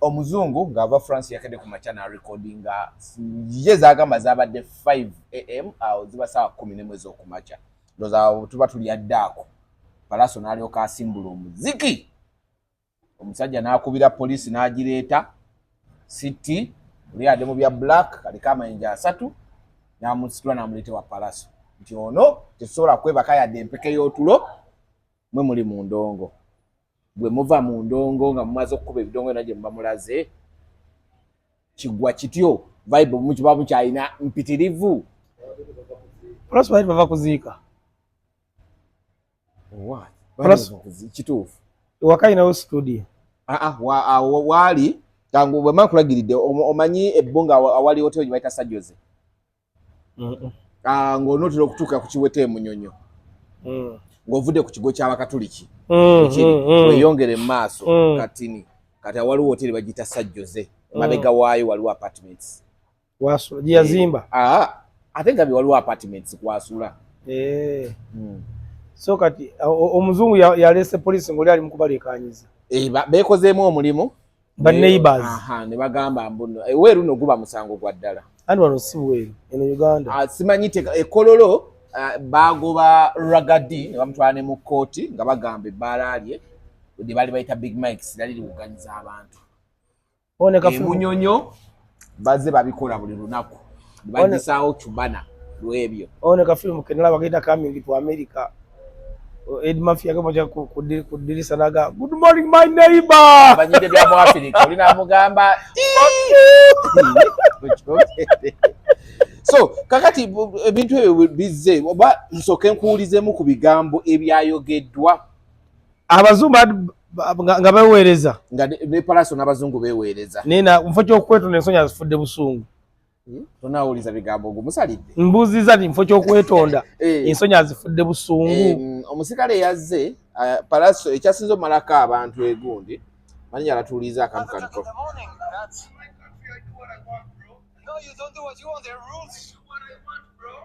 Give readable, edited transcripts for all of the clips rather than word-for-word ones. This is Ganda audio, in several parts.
omuzungu ng'ava France yakadde ku makya na recordinga ye zaagamba zabadde 5 am awo ziba saawa 11 ez'okumakya ndowooza tuba tuli addaako Pallaso n'alyoka asimbula omuziki omusajja n'akubira poliisi n'agireeta city oli adde mu bya black kaliko amayinja 3 n'amusitula n'amuleeta wa Pallaso nti ono tetusobola kwebaka yadde empeke y'otulo mwe muli mu ndongo bwe muva mu ndongo nga mumaze okukuba ebidongo na gye muba mulaze kigwa kityo vibe mukiba mukyalina mpitirivu Pallaso bali bava kuziika kituufu wakainawo studio waali kangu bwe makulagiridde omanyi ebbonga awali hoteli gye bayita Sajjoze ng'onootera okutuuka ku kiwete Munyonyo ng'ovudde ku kigo ky'Abakatuliki weyongere mu maaso kati waliwo hoteli bagiyita Sajjoze mabega waayo waliwo apartments wasula gye yazimba ate nga waliwo apartments kwasula so kati omuzungu yalese poliisi ng'oli ali mu kubaleekaanyiza beekozeemu omulimu ba neighbors ne bagamba mbuno weeru no guba musango gwa ddala ani wano si weeru eno Uganda simanyi ekololo bagoba ragadi ne bamutwala ne mu kkooti nga bagamba ebbaala lye bwe baali bayita big mics lali liwuganyiza abantu Munyonyo bazze babikola buli lunaku bagisaawo cubana lw'ebyo oneka filimu kenala bagenda coming to America Ed Mafia akamoja kudirisa naga good morning my neighbor banyide bya mu Africa olina mugamba so kakati ebintu ebyo bizze oba nsoke nkuwulizemu ku bigambo ebyayogeddwa abazungu nga beweereza nga ne Pallaso n'abazungu beweereza nina mfo ky'okwetonda ensonyi azifudde busungu tonawuliza bigambo gumusalidde mbuuziza nti mfo ky'okwetonda ensonyi azifudde busungu omusikale yazze Pallaso ekyasinze omalako abantu egundi manyi alatuuliza akantu kaniko you don't do what you want. There are rules. Do what I want, bro.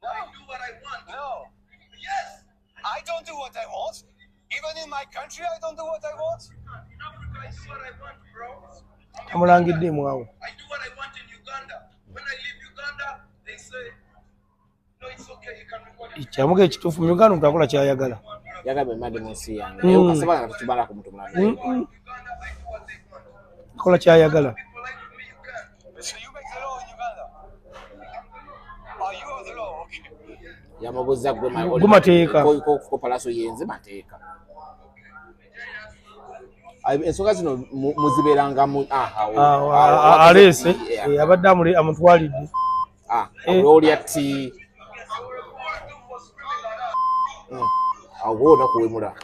No. I do what I want. No. Yes. I don't do what I want. Even in my country, I don't do what I want. In Africa, I do what I want, bro. Amulangidde mwawo. I do what I want in Uganda. When I leave Uganda, they say, no, it's okay. You can record it. Kyamuga ekituufu mu Uganda omuntu akola kyayagala. Yagaba emadi mu nsi yange. Naye okasaba nga tukibala ku muntu mulala. Akola kyayagala. So you make the law in Uganda? Oh, you are the law, okay. Yamabuza gumateeka ko Pallaso yenze mateeka ensonga zino muzibeeranga mu alese abadde amutwalidde olya ti awo nakuwemula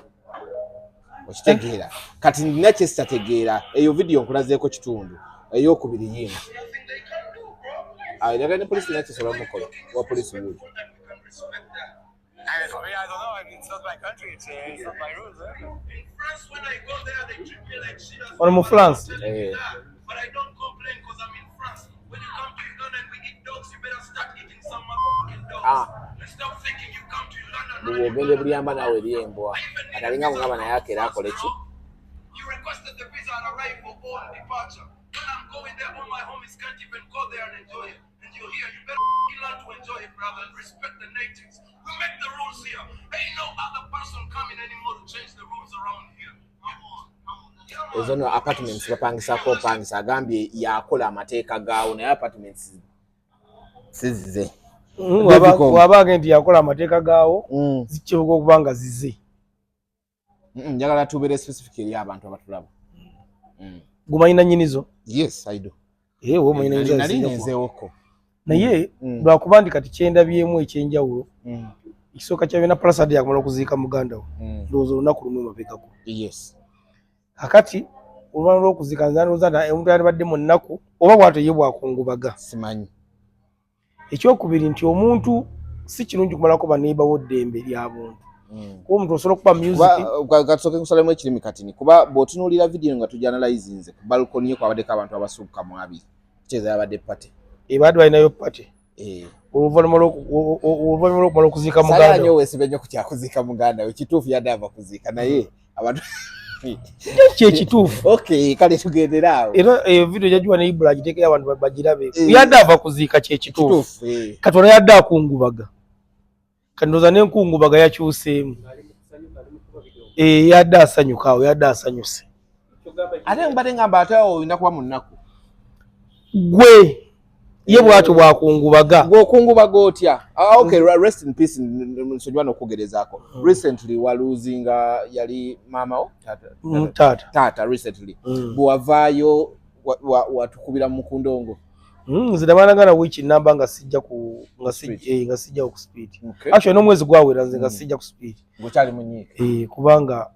okitegeera kati nina kyesitategeera eyo vidiyo nkulazeeko kitundu ey'okubiri yino ayagala ne poliisi nakisobola mukola wa poliisi wuyo For me, I don't know. I mean, it's not my country. It's not my rules. In France, when I go there, they treat me like shit. On mo France. But I don't complain because I'm in France. When you come to Uganda and we eat dogs, you better start eating some motherfucking dogs. And stop thinking you come to Uganda. Bwogende buliyamba nawe lyembwa atalinga mungamba naye akeera akole ki You requested the visa on arrival or departure. When I'm going there, all my homies can't even go there and enjoy it. And you're here, you better learn to enjoy it, brother, and respect the natives. We make the rules here. Ain't no other person coming anymore to change the rules around here. Come on. ezo no apartments bapangisako opangisa agambye yakola amateeka gaawo naye apartments sizize wabanga nti yakola amateeka gaawo zikibuka okuba nga zize njagala tubeere specific eri abantu abatulaba gumanyina nyinizo yes I do nali nzeewoko naye lwakuba ndi kati kyendabyemu ekyenjawulo ekisooka kyabina Pallaso yakumala okuziika muganda we ndowooza olunaku lumu emabegako yes akati olunaku lw'okuziika nzanooza omuntu yalibadde mu nnaku oba bw'ato ye bwakungubaga simanyi ekyokubiri nti omuntu si kirungi kumalako baneighbour ddembe lya buntu kuba omuntu osobola okuba music katusooke kusalemu ekirimi katini kuba bw'otunuulira vidiyo nga tujanalizinze ku balkoni ye kwabaddeko abantu abasukka mu abiri kyeza yabadde pate ebadde balinayo pate oluvannyuma lw'okumala okuziika muganda nyo weesibe nnyo ku kyakuziika muganda we kituufu yadde ava kuziika naye abantu kye kituufu. Okay, kale tugenderaawo. Era video yajuwa ne Ibra agiteekera abantu bagirabe. Yadde ava kuziika kye kituufu. Katonda yadde akungubaga. Kandoza n'enkungubaga yakyuseemu. Yadde asanyuka awo, yadde asanyuse. Ate mbadde ngamba ate olina kuba mu nnaku. Gwe ye bw'atyo bwakungubaga. Ng'okungubaga otya? Okay, rest in peace nsonyiwa n'okugerezaako. Recently waluzinga yali maama wo? Taata recently. Bw'avaayo watukubira mu kundongo. Nze nabanagana wiiki namba nga sijja ku speed. Actually n'omwezi gwawera nze nga sijja ku speed. Ngokyali munyiike. Kubanga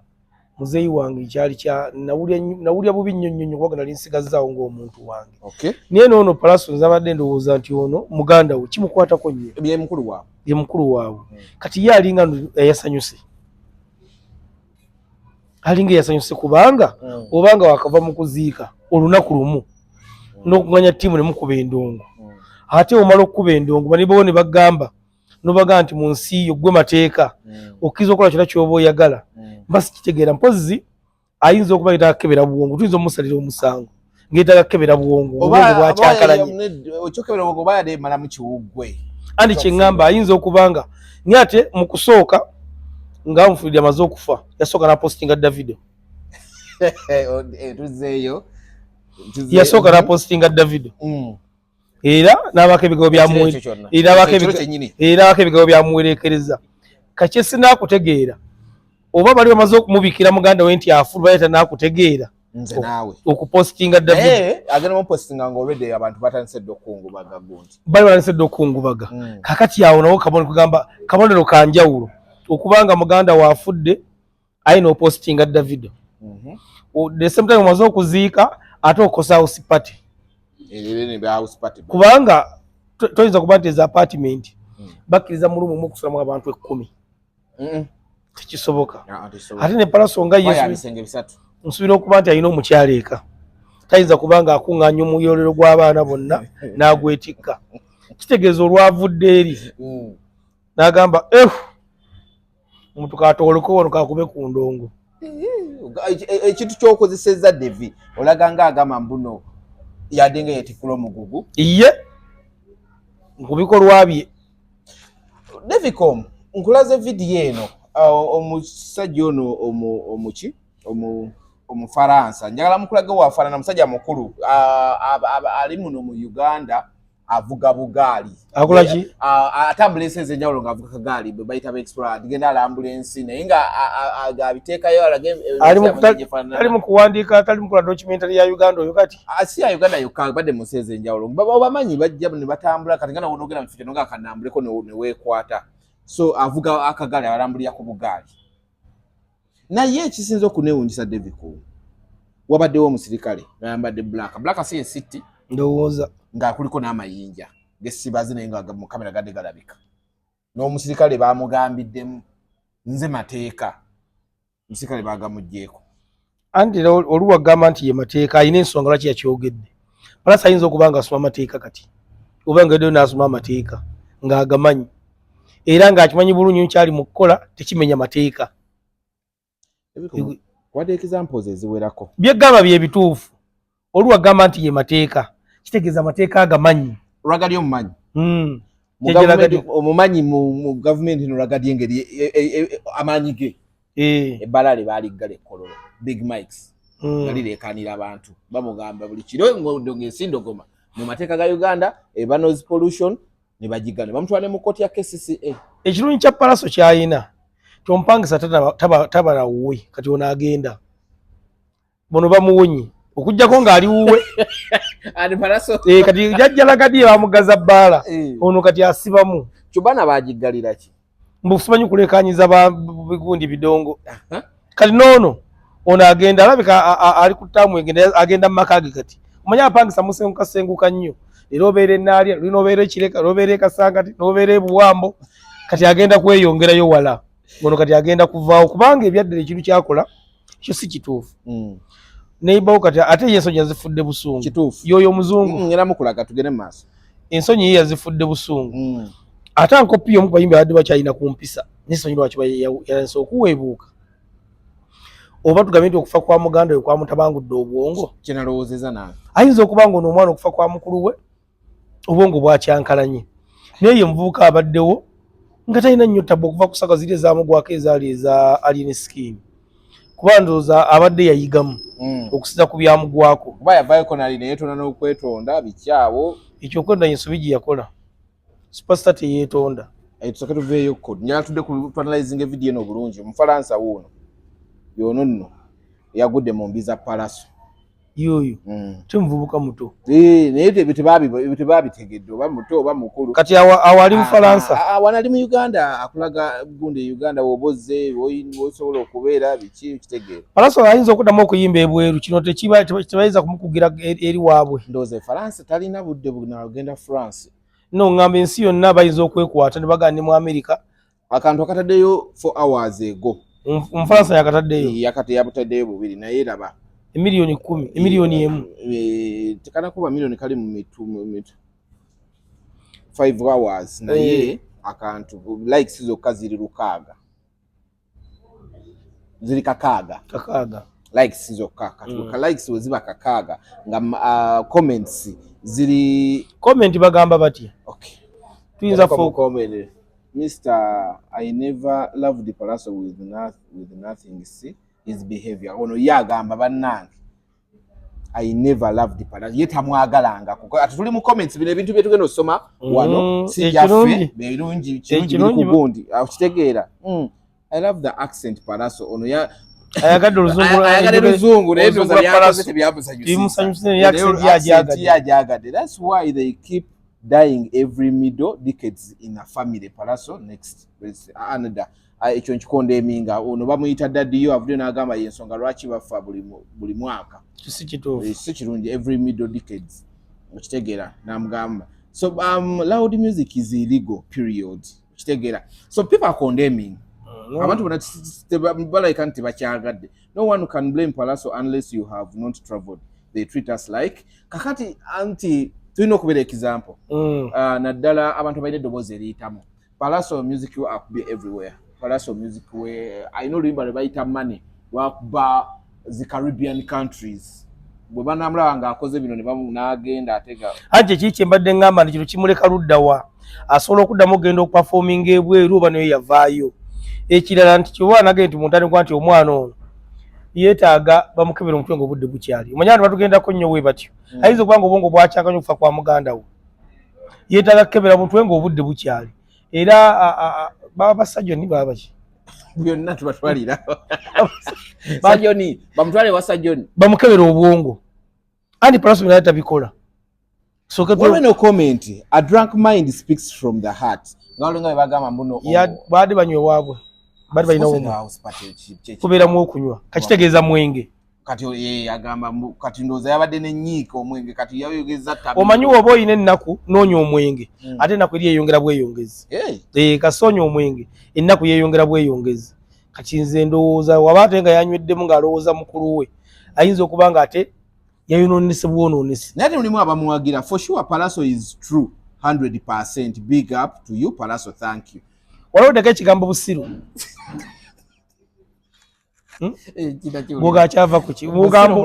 muzeeyi wange kyali kya nawulya bubi nnyo kubanga nali nsigazaawo ng'omuntu wange. Naye n'ono Pallaso nze abadde ndowooza nti ono muganda we kimukwatako nnyo. Ye mukulu waabwe. Kati ye alinga eyasanyuse. Alinga eyasanyuse kubanga obanga wakava mu kuziika olunaku lumu n'okuganya ttiimu ne mukuba endongo. Ate omala okukuba endongo banibawo ne bagamba n'obagamba nti mu nsi yo ggwe mateeka okkiriza okukola kyonna ky'oba oyagala. Basi kitegeera mpozi ayinza okuba yetaaga kukebera buwongo, tuyinza omusalira omusango ng'etaaga kukebera buwongo obwongo bwakyakalanye. Okyokebera buwongo oba yadde malamu kiwuggwe. Andi kye ŋŋamba ayinza okubanga naye ate mu kusooka ng'amufulidde amaze okufa yasooka n'apostinga Davido. Tuzzeeyo. Yasooka n'apostinga Davido. Era n'abaako ebigambo byamuwerekereza. Kakyesi n'akutegeera oba bali bamaze okumubikira muganda we nti afulu bayita n'akutegeera nze naawe okupostinga Davido. Agenda mupostinga nga already abantu batandise dde okungubaga gundi. Bali batandise dde okungubaga. Kakati awo nawo kabonero ka njawulo okubanga muganda waafudde ayina opostinga Davido. The same time omaze okuziika ate okosa house party. Kubanga toyinza kuba nti eza apartment bakkiriza mu lumu okusulamu abantu 10. Tekisoboka. Ate ne Pallaso nga Yesu nsuubira okuba nti alina omukyala eka. Tayinza kubanga akuŋŋaanya omuyolero gw'abaana bonna n'agwetikka. Kitegeeza olwavudde eri n'agamba omuntu kaatooleko wano kakube ku ndongo. Ekintu ky'okozesezza Devi olaga ng'agamba mbuno yadde nga yetikula omugugu. Ye mu bikolwa bye. Devicom nkulaze vidiyo eno omusajja ono omufaransa njagala mukulaga wafaanana musajja mukulu ali muno mu Uganda avuga bugaali. Akola ki? Atambula ensi ez'enjawulo ng'avuga kagaali bwe bayita ba-explorer digenda alambula ensi naye nga abiteekayo ali mu kuwandiika atali mukola documentary ya Uganda oyo kati. Si ya Uganda yokka badde mu nsi ez'enjawulo obamanyi bajja ne batambula kati nga nawo n'ogenda mu kifo kino ng'akanambuleko ne weekwata. So avuga akagaali alambulira ku bugaali. Naye ekisinza okuneewuunyisa Devicom wabaddewo omusirikale ng'ayambadde black si ensiti ndowooza ng'akuliko n'amayinja g'essibazi naye nga mu kamera gadde galabika. N'omusirikale baamugambiddemu nze mateeka. Omusirikale baagamuggyeeko. Anti oluwa gamba nti ye mateeka alina ensonga lwaki yakyogedde. Pallaso ayinza okuba ng'asoma amateeka kati oba nga eddeyo n'asoma amateeka ng'agamanyi era ng'akimanyi bulungi kyali mu kukola tekimenya mateeka. Wadde examples eziwerako. Byegamba bye bituufu. Oluwa gamba nti ye mateeka kitegeeza amateeka agamanyi. Lwagali omumanyi. Omumanyi mu gavumenti eno lwagali engeri amaanyi ge. Ebbala lye baaliggala ekkololo big mics gali leekaanira abantu bamugamba buli kiro ng'ensi ndogoma mu mateeka ga Uganda eba noise pollution ne bagigana bamutwala mu kkooti ya KCCA. Ekirungi kya Pallaso kyayina tompangisa tabala wuwe kati ono agenda bono bamuwonye okujjako ng'ali wuwe. Ani Pallaso kati jajjalagadi bamugaza bbaala ono kati asibamu. Kyubana baagiggalira ki? Mbusimanyi kuleekaanyiza bigundi bidongo. Kati noono ono agenda alabika ali ku ttaamu agenda mu maka ge kati. Omanyi apangisa musengukasenguka nnyo. Era obeera ennaalya lulina obeera ekireka obeera ekasangati n'obeera ebuwambo kati agenda kweyongerayo wala. Ono kati agenda kuvaawo kubanga ebyaddala ekintu kyakola kyo si kituufu. Neighbor kati ate y'ensonyi yazifudde busungu. Kituufu. Yoyo omuzungu. Ngera mukulaga tugende mu maaso. Ensonyi ye yazifudde busungu. Ate ankopi y'omu bayimbi abadde bakyalina ku mpisa n'ensonyi lwaki yalensa okuweebuuka. oba tugambe nti okufa kwa Muganda kwa mutabangudde obwongo kinalowoozeza nange ayinza okuba nga ono omwana okufa kwa mukulu we obwongo bwakyankalanye naye ye muvubuka abaddewo nga talina nnyo ttabu okuva ku saka ziri ezamugwako ezaali eza alien skin kuba ndowooza abadde yayigamu okusiza ku byamugwako kuba yavaayoko nali neyeetonda n'okwetonda bikyawo ekyo okwetonda yensobi gye yakola superstar teyeetonda tusooke tuveeyoko njala tudde ku analyzing video eno bulungi omufalansa wuuno yono nno yagudde mu mbi za Pallaso yoyo temuvubuka muto naye ebyo tebaabitegedde oba muto oba mukulu kati awali Mufalansa wana ali mu Uganda akulaga gundi Uganda wobozze wosobola okubeera biki kitegeera Pallaso ayinza okuddamu okuyimba ebweru kino tebayinza kumukugira eri waabwe ndowooza Falansa talina budde bunagenda France no ngamba ensi yonna bayinza okwekwata ne bagandi mu America akantu akataddeyo 4 hours ago Omufalansa yakataddeyo yabutaddeyo bubiri naye raba emiliyoni 10 emiliyoni emu tekanakuba miliyoni kali mu mitu 5 hours naye akantu likes zokka ziri 6 ziri 6 likes zokka katuka likes weziba 6 nga comments ziri comment bagamba batya okay tuyinza comment Mr. I never loved Pallaso with nothing. See his behavior. Ono yagamba bannange. I never loved Pallaso. Yeta mwagalanga kuko atuli mu comments bine bintu bye tugenda osoma wano si jaffe birungi kirungi kugundi akitegeera I love the accent Pallaso ono ya ayagadde oluzungu naye ndo Pallaso tebyamusanyusa yajagadde. That's why they keep dying every middle decades in a family. Pallaso next another ekyo nkikonde eminga ono bamuyita daddiyo avudde n'agamba yensonga lwaki bafa buli mwaka si kirungi every middle decades okitegeera namugamba so loud music is illegal period okitegeera so people are condemning abantu balayika nti bakyagadde no one can blame Pallaso unless you have not traveled. They treat us like kakati anti tulina okubeera example naddala abantu balina eddoboozi eriyitamu Pallaso music will be everywhere. Pallaso music we I know luyimba lwe bayita money wakuba zi Caribbean countries bwe banamulaba nga akoze bino ne n'agenda atega aje kiki mbadde ngamba kino kimuleka luddawa asobola okuddamu ogenda okuperforming ebweru oba naye yavaayo ekirala nti kiba nagenda nti muntani kwa nti omwana ono yeetaaga bamukebera omutwe ng'obudde bukyali omanya nti batugendako nnyo we batyo ayinza okuba nga obwongo bwakyakanya okufa kwa muganda we yeetaaga kukebera mutwe ng'obudde bukyali era baba basajjoni baba ki byonna tubatwalira sajjoni bamutwale wa sajjoni bamukebera obwongo andi Pallaso bina tabikola soke to no comment a drunk mind speaks from the heart ngalo nga bagamba mbuno ya baade banywe waabwe baade balina womo kubeera mu okunywa kakitegeeza mwenge kati agamba kati ndoza yabadde n'ennyiika omwenge kati yayogeza tabi omanyi oba oyina ennaku noonya omwenge ate ennaku eri yeyongera bweyongezi kasoonya omwenge ennaku yeyongera bweyongezi kati nze ndowooza waba ate nga yanyweddemu ng'alowooza mukulu we ayinza okuba nga ate yayonoonese bwonoonese naye ate mulimu abamuwagira for sure Pallaso is true 100%. Big up to you Pallaso, thank you. Walodeko ekigambo busiru Goga kyava kuki mugambo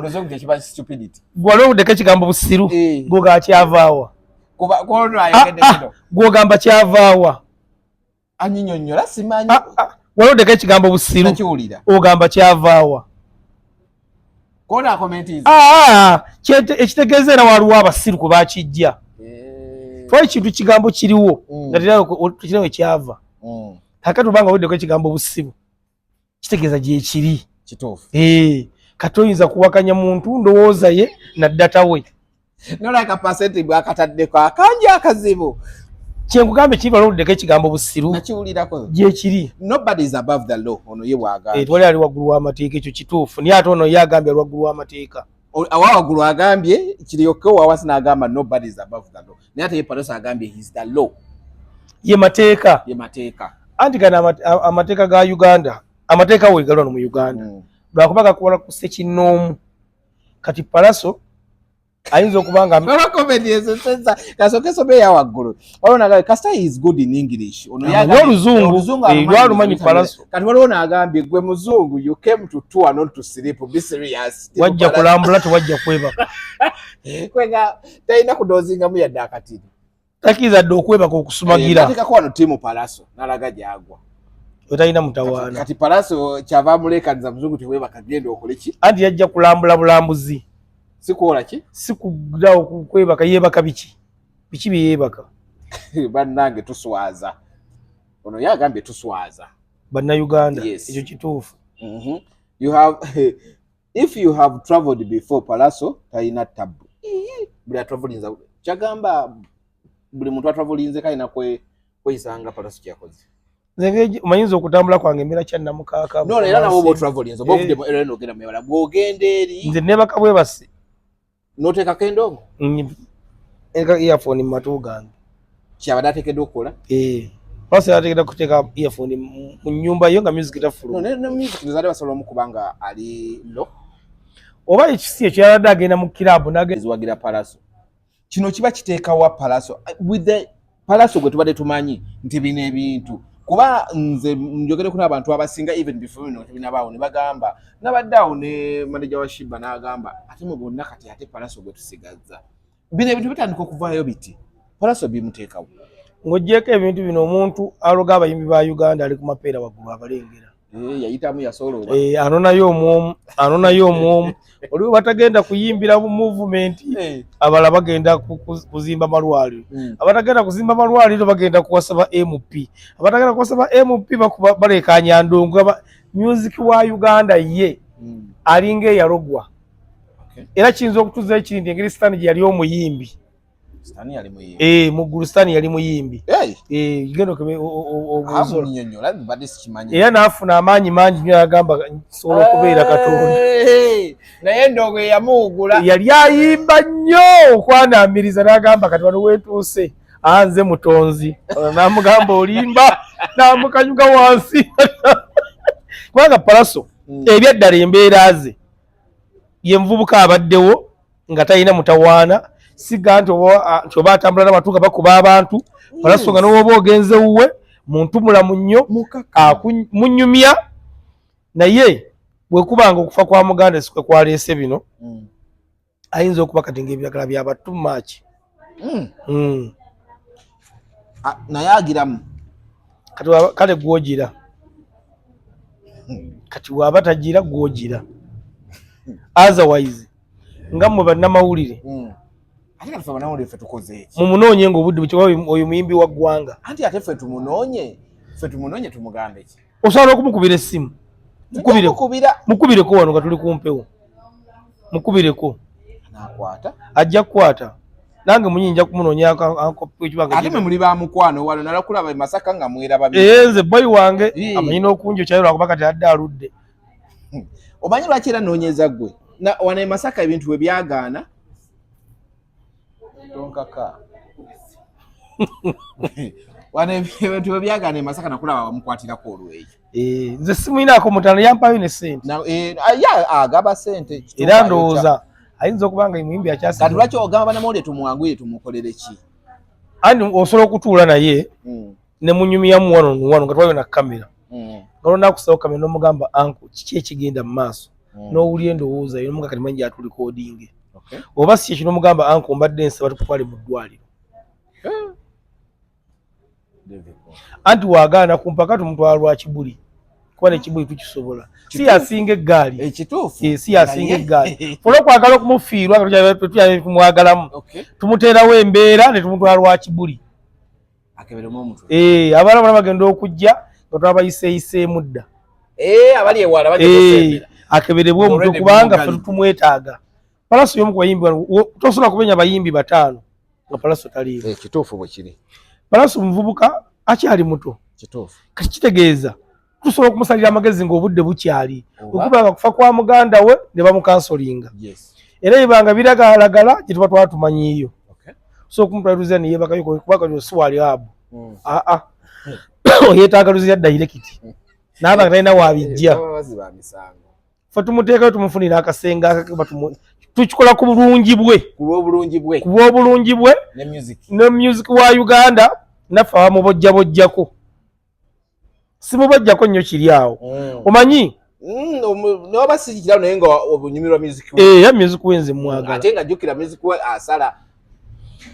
walodeko ekigambo busiru goga kyavaawa gogamba kyavaawa anyinyonnyola simanyi walodeko ekigambo busiru ogamba kyavaawa kona comments ekitegeeza era waliwo abasiru kwe bakijja twali kintu kigambo kiriwo nga tekirina we kyava kakati obanga weddeko ekigambo busiru kitegeeza gyekiri kituufu kati oyinza kuwakanya muntu ndowooza ye naddata we nolaka pasenti bwakataddeko akanja akazibu kyenkugambe kiba lwoddeko ekigambo busiru nakiwulirako gyekiri nobody is above the law ono ye bwagambye twali ali waggulu w'amateeka ekyo kituufu naye ate ono ye agambye ali waggulu w'amateeka awawaggulu agambye kiryoke wawasi n'agamba nobody is above the law naye ate ye Pallaso agambye he is the law ye mateeka anti gano amateeka ga Uganda amateeka weegalwa no mu Uganda lwakuba gakola ku ssekinnoomu kati Pallaso ayinza okubanga comedy esensa kasokeso be ya waggulu olona Kasta is good in English ono yaga oluzungu lwalumanyi Pallaso kati walona agambye gwe muzungu you came to tour not to sleep be serious wajja kulambula tewajja kwebaka kwenga tayina kudozinga mu yadde akatini takiza dde okwebaka okusumagira katika kwa no timu Pallaso nalaga jagwa otayina mutawaana kati Pallaso kyava mulekaniza muzungu tewebaka genda okoleki anti yajja kulambula bulambuzi sikuola ki sikugdawo kwebaka yebaka biki byebaka bannange tuswaza ono yagambye tuswaza bannayuganda ekyo kituufu you have if you have traveled before Pallaso tayina tabu buli travelinza kyagamba buli muntu atravelinze kayina kweyisanga Pallaso kyakoze nze mayinza okutambula kwange emira kyanna mukaaka no era nabo bo travelinze bo kudde era no genda mebala bwogende eri nze nebaka bwe basi noteka kendo eka earphone mu matu gange kyabadde ateekeddwa okukola Pallaso yateekeddwa kuteeka earphone mu nnyumba yo nga music etafulu ne music nzadde basobola omukubanga ali lo oba ekisi ekyo yabadde agenda mu kirabu nageziwagira Pallaso kino kiba kiteekawa Pallaso with the Pallaso gwe tubadde tumanyi nti bino ebintu kuba nze njogere kuna abantu abasinga even before bino tebinabaawo ne bagamba nabadde awo ne manager wa Shiba n'agamba ate mu bonna kati ate Pallaso gwe tusigazza bino ebintu bitandika okuvaayo biti Pallaso bimuteekawo ng'oggyeko ebintu bino omuntu aloga abayimbi ba Uganda ali ku mapeera waggulu abalengera yayitamu yasolooba anonayo omwomu oliwo batagenda kuyimbira mu movement abala bagenda kuzimba malwaliro abatagenda kuzimba malwaliro bagenda kuwasaba MP abatagenda kuwasaba MP bakuba balekanya ndongo music wa Uganda ye alinga yalogwa era kiyinza okutuza ekindi engeri Stan gye yali omuyimbi Stan yali muyimbi muggulu Stan yali muyimbi gendo kebe obunyonyola badde sikimanyi era naafuna amaanyi mangi nnyo agamba sobola okubeera Katonda naye ndongo yamuwugula yali ayimba nnyo okwanamiriza n'agamba kati wano weetuuse anze mutonzi n'amugamba olimba n'amukanyuga wansi kubanga Pallaso ebyaddala embeera ze ye muvubuka abaddewo nga talina mutawaana siga nti oba atambula n'amatuuka bakuba abantu Pallaso nga n'oba ogenze wuwe muntu mulamu nnyo munyumya naye bwekubanga okufa kwa Muganda sikwe kwaleese bino ayinza okuba kati ng'ebyagala byaba too much naye agiramu kale gwogira kati waba tagira gwogira otherwise nga mmwe bannamawulire ate kati bannamawulire ffe tukoze eki mumunoonye ng'obudde bukiba oyo muyimbi wa ggwanga anti ate ffe tumunoonye tumugambe ki osobola okumukubira essimu mukubireko wano nga tuli kumpewo mukubireko nakwata ajja kukwata nange munyinja kumunoonya ate mwe muli ba mukwano wano nalakulaba Masaka nga mweraba nze boyi wange amanyi n'okunjo kyayo lwakuba kati adde aludde omanyi lwaki era noonyeza ggwe wano Masaka ebintu bwe byagaana tonkaka wano ebintu bwe byagaana Masaka nakulaba bamukwatirako olweyo nze simuyinaako mutano yampayo ne sente agaba sente era ndowooza ayinza okubanga muyimbi akyasi kati lwaki ogamba bannamawulire tumwanguyire tumukolere ki andi osobola okutuula naye ne munyumyamu wano nga twaliwo na kamera nga lonakusawo kamera n'omugamba anko kiki ekigenda mu maaso n'owulya endowooza yo nomuga kati manyi gyatulikoodinge oba si ekyo n'omugamba anko mbadde nsaba tukutwale mu ddwaliro anti wagaana ku mpaka tumutwala lwa kibuli kuba nekibuli tukisobola si yasinga eggaali ekituufu si yasinga eggaali funa okwagala okumufiirwa nga tutyali tumwagalamu tumuteerawo embeera ne tumutwala lwa kibuli abaana bana bagenda okujja nga twabayiseeyiseemu dda abali ewala akeberebwa omutwe kubanga ffe tumwetaaga Pallaso y'omu ku bayimbi tosobola kumenya bayimbi bataano nga Pallaso taliiwo ekituufu bwe kiri Pallaso muvubuka akyali muto kati kitegeeza tusobola okumusalira amagezi ng'obudde bukyali okubanga kufa kwa muganda we ne bamukansolinga era ebanga biragaalagala gye tuba twala tumanyiiyo so okumutwaliriza ne yeebakayo kubanga siwali abu oyetaagaluza dayirekiti n'abanga talina waabijja ffe tumuteekayo tumufunira akasenga tukikola ku bulungi bwe ku bw'obulungi bwe ne music wa Uganda naffe abamubojjabojjako simubojjako nnyo kiri awo omanyi noba sikirawo naye nga obunyumirwa music ya music wenze mwagala ate nga jjukira music we asala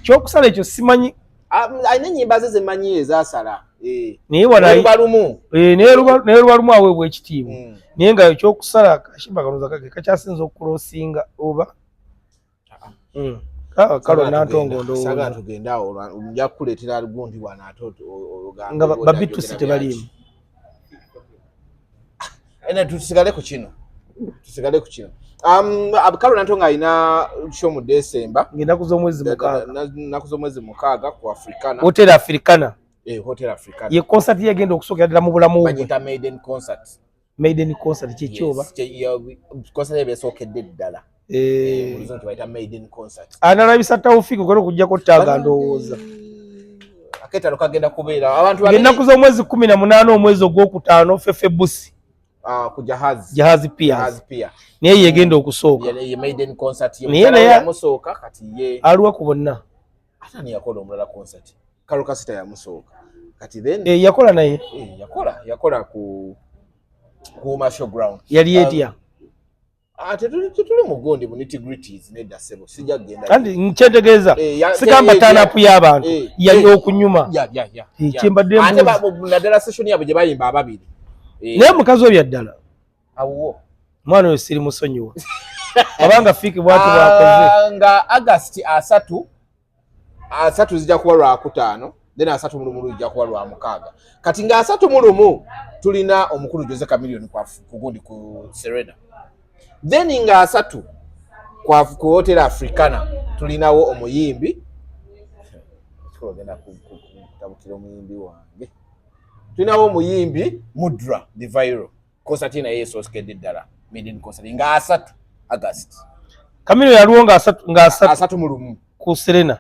kyokusala ekyo simanyi alina ennyimba ze zemanyi ezasala naye walalumu naye lubalumu aweebwa ekitiibwa naye nga ekyokusala kashimba kanoza kage kakyasinza okulosinga oba kalo nantongo ndowooza tugenda awo nja kukuleetera gundi wana ate nga babitusi tebaliimu tusigale ku kino kalo nantongo alina kyo mu Desemba ng'ennaku z'omwezi mukaaga ku Africana hotel Africana hotel Africana ye concert yagenda okusookera ddala mu bulamu bwe bagiyita maiden concert kyekyoba concert ebesookedde ddala bayita maiden concert analabisa Tawfik okwera okuggyako ttaaga ndowooza aketalo kagenda kubeera abantu ng'ennaku z'omwezi 18 omwezi ogwokutaano February ku jahazi pia naye yegenda okusooka ye maiden concert naye yamusooka kati ye aliwa ku bonna atani yakola omulala concert Kalo Kasita yamusooka kati then yakola naye yakola ku Marshall Ground yali etya tetuli mugondi mu nitty-gritties nedda sebo sijja kugenda kandi nkyetegeeza sigamba tanapu y'abantu yali okunyuma kyembadde naddala session yabwe gye bayimba ababiri naye mukazi oyo yaddala awo mwana oyo siri musonyiwa abanga Fiki bwatu bwakoze nga August 3 zijja kuba Lwakutaano then 3 zijja kuba Lwamukaaga kati nga 3 tulina omukulu Jose Chameleone ku gundi ku Serena then nga 3 ku hotel Africana tulinawo omuyimbi tabukira omuyimbi wange tulinawo omuyimbi Mudra the Viral concert naye esookedde ddala maiden concert nga 3 August Chameleone yaliwo nga 3 3 ku Serena